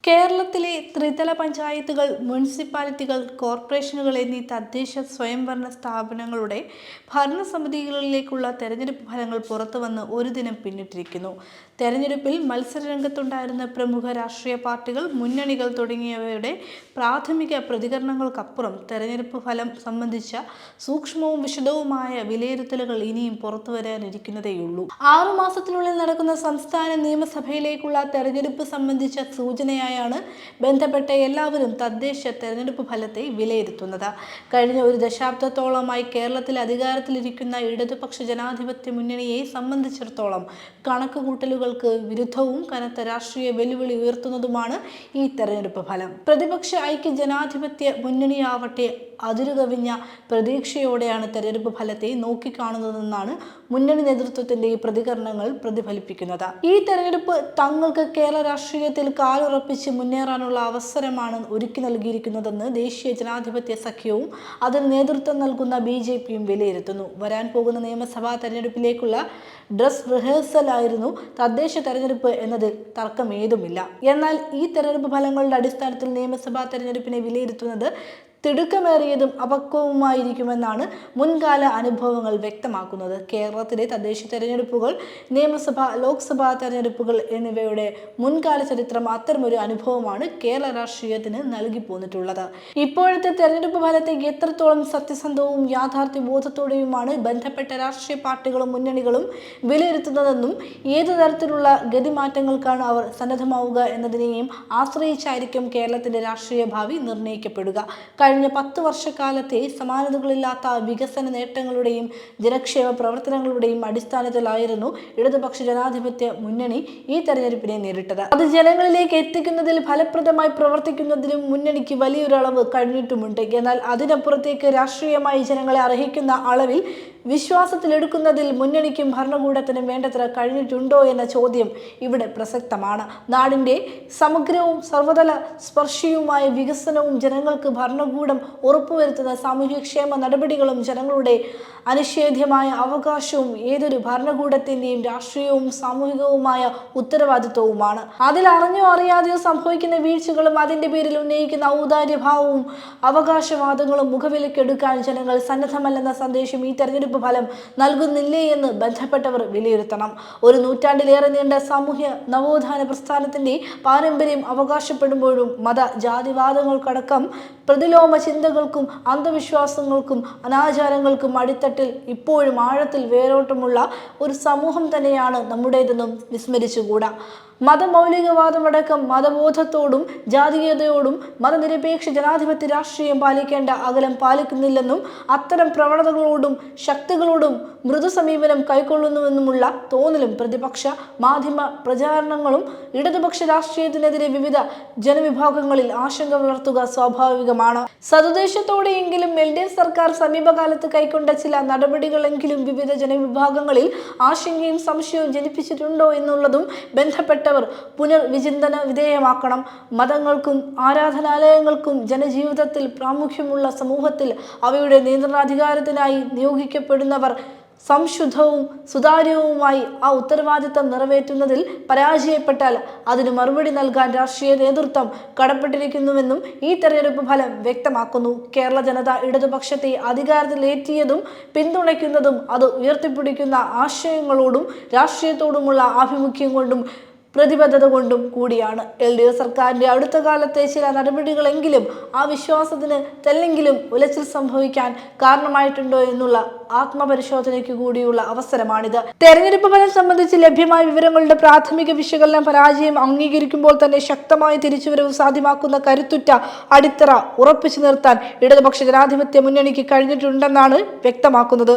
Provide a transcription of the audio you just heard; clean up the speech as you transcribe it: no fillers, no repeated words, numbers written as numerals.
കേരളത്തിലെ ത്രിതല പഞ്ചായത്തുകൾ, മുനിസിപ്പാലിറ്റികൾ, കോർപ്പറേഷനുകൾ എന്നീ തദ്ദേശ സ്വയംഭരണ സ്ഥാപനങ്ങളുടെ ഭരണസമിതികളിലേക്കുള്ള തെരഞ്ഞെടുപ്പ് ഫലങ്ങൾ പുറത്തുവന്ന് ഒരു ദിനം പിന്നിട്ടിരിക്കുന്നു. തെരഞ്ഞെടുപ്പിൽ മത്സരരംഗത്തുണ്ടായിരുന്ന പ്രമുഖ രാഷ്ട്രീയ പാർട്ടികൾ, മുന്നണികൾ തുടങ്ങിയവയുടെ പ്രാഥമിക പ്രതികരണങ്ങൾക്കപ്പുറം തെരഞ്ഞെടുപ്പ് ഫലം സംബന്ധിച്ച സൂക്ഷ്മവും വിശദവുമായ വിലയിരുത്തലുകൾ ഇനിയും പുറത്തുവരാനിരിക്കുന്നതേയുള്ളൂ. 6 മാസത്തിനുള്ളിൽ നടക്കുന്ന സംസ്ഥാന നിയമസഭയിലേക്കുള്ള തെരഞ്ഞെടുപ്പ് സംബന്ധിച്ച സൂചനയായ ബന്ധപ്പെട്ട എല്ലാവരും തദ്ദേശ തെരഞ്ഞെടുപ്പ് ഫലത്തെ വിലയിരുത്തുന്നത്. കഴിഞ്ഞ ഒരു ദശാബ്ദത്തോളമായി കേരളത്തിൽ അധികാരത്തിലിരിക്കുന്ന ഇടതുപക്ഷ ജനാധിപത്യ മുന്നണിയെ സംബന്ധിച്ചിടത്തോളം കണക്കുകൂട്ടലുകൾക്ക് വിരുദ്ധവും കനത്ത രാഷ്ട്രീയ വെല്ലുവിളി ഉയർത്തുന്നതുമാണ് ഈ തെരഞ്ഞെടുപ്പ് ഫലം. പ്രതിപക്ഷ ഐക്യ ജനാധിപത്യ മുന്നണിയാവട്ടെ അതിരുകവിഞ്ഞ പ്രതീക്ഷയോടെയാണ് തെരഞ്ഞെടുപ്പ് ഫലത്തെ നോക്കിക്കാണുന്നതെന്നാണ് മുന്നണി നേതൃത്വത്തിന്റെ ഈ പ്രതികരണങ്ങൾ പ്രതിഫലിപ്പിക്കുന്നത്. ഈ തെരഞ്ഞെടുപ്പ് തങ്ങൾക്ക് കേരള രാഷ്ട്രീയത്തിൽ കാലുറപ്പിച്ച് മുന്നേറാനുള്ള അവസരമാണ് ഒരുക്കി നൽകിയിരിക്കുന്നതെന്ന് ദേശീയ ജനാധിപത്യ സഖ്യവും അതിന് നേതൃത്വം നൽകുന്ന BJPയും വിലയിരുത്തുന്നു. വരാൻ പോകുന്ന നിയമസഭാ തെരഞ്ഞെടുപ്പിലേക്കുള്ള ഡ്രസ് റിഹേഴ്സൽ ആയിരുന്നു തദ്ദേശ തെരഞ്ഞെടുപ്പ് എന്നതിൽ തർക്കമേതുമില്ല. എന്നാൽ ഈ തെരഞ്ഞെടുപ്പ് ഫലങ്ങളുടെ അടിസ്ഥാനത്തിൽ നിയമസഭാ തെരഞ്ഞെടുപ്പിനെ വിലയിരുത്തുന്നത് തിടുക്കമേറിയതും അപക്വവുമായിരിക്കുമെന്നാണ് മുൻകാല അനുഭവങ്ങൾ വ്യക്തമാക്കുന്നത്. കേരളത്തിലെ തദ്ദേശ തെരഞ്ഞെടുപ്പുകൾ, നിയമസഭ, ലോക്സഭാ തെരഞ്ഞെടുപ്പുകൾ എന്നിവയുടെ മുൻകാല ചരിത്രം അത്തരമൊരു അനുഭവമാണ് കേരള രാഷ്ട്രീയത്തിന് നൽകി പോന്നിട്ടുള്ളത്. ഇപ്പോഴത്തെ തെരഞ്ഞെടുപ്പ് ഫലത്തെ എത്രത്തോളം സത്യസന്ധവും യാഥാർത്ഥ്യബോധത്തോടെയുമാണ് ബന്ധപ്പെട്ട രാഷ്ട്രീയ പാർട്ടികളും മുന്നണികളും വിലയിരുത്തുന്നതെന്നും ഏതു തരത്തിലുള്ള ഗതിമാറ്റങ്ങൾക്കാണ് അവർ സന്നദ്ധമാവുക എന്നതിനെയും ആശ്രയിച്ചായിരിക്കും കേരളത്തിന്റെ രാഷ്ട്രീയ ഭാവി നിർണ്ണയിക്കപ്പെടുക. കഴിഞ്ഞ 10 വർഷക്കാലത്തെ സമാനതകളില്ലാത്ത വികസന നേട്ടങ്ങളുടെയും ജനക്ഷേമ പ്രവർത്തനങ്ങളുടെയും അടിസ്ഥാനത്തിലായിരുന്നു ഇടതുപക്ഷ ജനാധിപത്യ മുന്നണി ഈ തെരഞ്ഞെടുപ്പിനെ നേരിട്ടത്. അത് ജനങ്ങളിലേക്ക് എത്തിക്കുന്നതിൽ ഫലപ്രദമായി പ്രവർത്തിക്കുന്നതിനും മുന്നണിക്ക് വലിയൊരളവ് കഴിഞ്ഞിട്ടുമുണ്ട്. എന്നാൽ അതിനപ്പുറത്തേക്ക് രാഷ്ട്രീയമായി ജനങ്ങളെ അർഹിക്കുന്ന അളവിൽ വിശ്വാസത്തിലെടുക്കുന്നതിൽ മുന്നണിക്കും ഭരണകൂടത്തിനും വേണ്ടത്ര കഴിഞ്ഞിട്ടുണ്ടോ എന്ന ചോദ്യം ഇവിടെ പ്രസക്തമാണ്. നാടിന്റെ സമഗ്രവും സർവതല സ്പർശിയുമായ വികസനവും ജനങ്ങൾക്ക് ഭരണകൂടം ഉറപ്പുവരുത്തുന്ന സാമൂഹ്യക്ഷേമ നടപടികളും ജനങ്ങളുടെ അനിഷേധ്യമായ അവകാശവും ഏതൊരു ഭരണകൂടത്തിന്റെയും രാഷ്ട്രീയവും സാമൂഹികവുമായ ഉത്തരവാദിത്വവുമാണ്. അതിൽ അറിഞ്ഞോ അറിയാതെയോ സംഭവിക്കുന്ന വീഴ്ചകളും അതിന്റെ പേരിൽ ഉന്നയിക്കുന്ന ഔദാര്യഭാവവും അവകാശവാദങ്ങളും മുഖവിലക്കെടുക്കാൻ ജനങ്ങൾ സന്നദ്ധമല്ലെന്ന സന്ദേശം ഈ തെരഞ്ഞെടുപ്പ് ഫലം നൽകുന്നില്ലേ എന്ന് ബന്ധപ്പെട്ടവർ വിലയിരുത്തണം. ഒരു നൂറ്റാണ്ടിലേറെ നീണ്ട സാമൂഹ്യ നവോത്ഥാന പ്രസ്ഥാനത്തിന്റെ പാരമ്പര്യം അവകാശപ്പെടുമ്പോഴും മത ജാതിവാദങ്ങൾക്കടക്കം പ്രതിലോമ ചിന്തകൾക്കും അന്ധവിശ്വാസങ്ങൾക്കും അനാചാരങ്ങൾക്കും അടിത്തട്ടിൽ ഇപ്പോഴും ആഴത്തിൽ വേരോട്ടമുള്ള ഒരു സമൂഹം തന്നെയാണ് നമ്മുടേതെന്നും വിസ്മരിച്ചുകൂടാ. മതമൗലികവാദമടക്കം മതബോധത്തോടും ജാതീയതയോടും മതനിരപേക്ഷ ജനാധിപത്യ രാഷ്ട്രീയം പാലിക്കേണ്ട അകലം പാലിക്കുന്നില്ലെന്നും അത്തരം പ്രവണതകളോടും ശക്തികളോടും മൃദു സമീപനം കൈക്കൊള്ളുന്നുവെന്നുമുള്ള തോന്നലും പ്രതിപക്ഷ മാധ്യമ പ്രചാരണങ്ങളും ഇടതുപക്ഷ രാഷ്ട്രീയത്തിനെതിരെ വിവിധ ജനവിഭാഗങ്ങളിൽ ആശങ്ക വളർത്തുക സ്വാഭാവികമാണ്. സതുദ്ദേശത്തോടെയെങ്കിലും LDF സർക്കാർ സമീപകാലത്ത് കൈക്കൊണ്ട ചില നടപടികളെങ്കിലും വിവിധ ജനവിഭാഗങ്ങളിൽ ആശങ്കയും സംശയവും ജനിപ്പിച്ചിട്ടുണ്ടോ എന്നുള്ളതും ബന്ധപ്പെട്ട പുനർവിചിന്തന വിധേയമാക്കണം. മതങ്ങൾക്കും ആരാധനാലയങ്ങൾക്കും ജനജീവിതത്തിൽ പ്രാമുഖ്യമുള്ള സമൂഹത്തിൽ അവയുടെ നിയന്ത്രണാധികാരത്തിനായി നിയോഗിക്കപ്പെടുന്നവർ സംശുദ്ധവും സുതാര്യവുമായി ആ ഉത്തരവാദിത്തം നിറവേറ്റുന്നതിൽ പരാജയപ്പെട്ടാൽ അതിന് മറുപടി നൽകാൻ രാഷ്ട്രീയ നേതൃത്വം കടപ്പെട്ടിരിക്കുന്നുവെന്നും ഈ തെരഞ്ഞെടുപ്പ് ഫലം വ്യക്തമാക്കുന്നു. കേരള ജനത ഇടതുപക്ഷത്തെ അധികാരത്തിലേറ്റിയതും പിന്തുണയ്ക്കുന്നതും അത് ഉയർത്തിപ്പിടിക്കുന്ന ആശയങ്ങളോടും രാഷ്ട്രീയത്തോടുമുള്ള ആഭിമുഖ്യം കൊണ്ടും പ്രതിബദ്ധത കൊണ്ടും കൂടിയാണ്. LDF സർക്കാരിന്റെ അടുത്ത കാലത്തെ ചില നടപടികളെങ്കിലും ആ വിശ്വാസത്തിന് തെല്ലെങ്കിലും ഉലച്ചിൽ സംഭവിക്കാൻ കാരണമായിട്ടുണ്ടോ എന്നുള്ള ആത്മപരിശോധനയ്ക്ക് കൂടിയുള്ള അവസരമാണിത്. തെരഞ്ഞെടുപ്പ് ഫലം സംബന്ധിച്ച് ലഭ്യമായ വിവരങ്ങളുടെ പ്രാഥമിക വിശകലനം പരാജയം അംഗീകരിക്കുമ്പോൾ തന്നെ ശക്തമായ തിരിച്ചുവരവ് സാധ്യമാക്കുന്ന കരുത്തുറ്റ അടിത്തറ ഉറപ്പിച്ചു നിർത്താൻ ഇടതുപക്ഷ ജനാധിപത്യ മുന്നണിക്ക് കഴിഞ്ഞിട്ടുണ്ടെന്നാണ് വ്യക്തമാക്കുന്നത്.